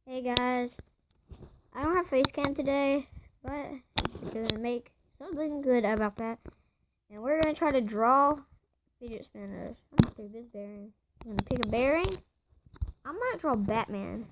Hey guys, I don't have face cam today, but we're gonna make something good about that. And we're gonna try to draw fidget spinners. I'm gonna pick this bearing. I'm gonna pick a bearing. I might draw Batman.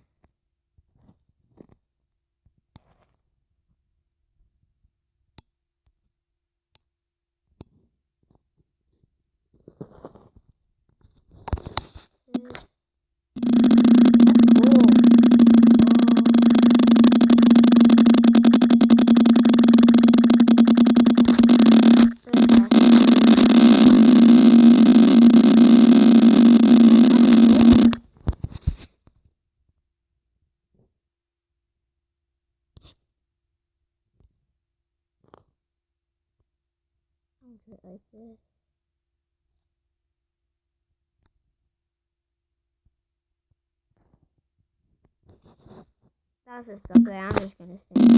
Do it like this. That's just something I'm just gonna stand.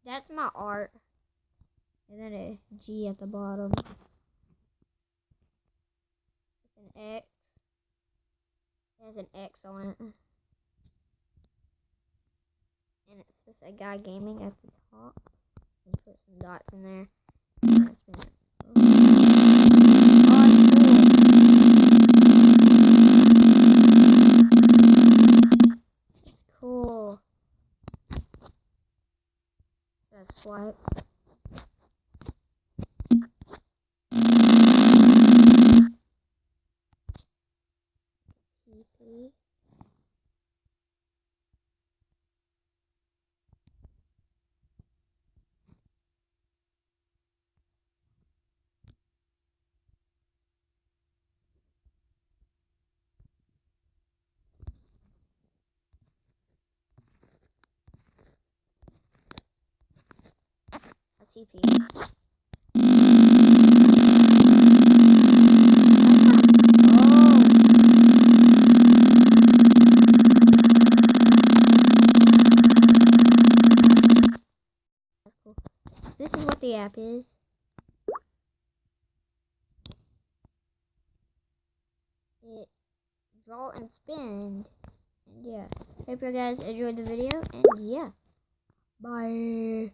That's my art. And then a G at the bottom. It's an X. It has an X on it. And it's just a guy gaming at the top. And put some dots in there. And that's been it. It's cool. That's swipe. TP. A TP. This is what the app is. It draw and spin. And yeah. Hope you guys enjoyed the video. And yeah. Bye.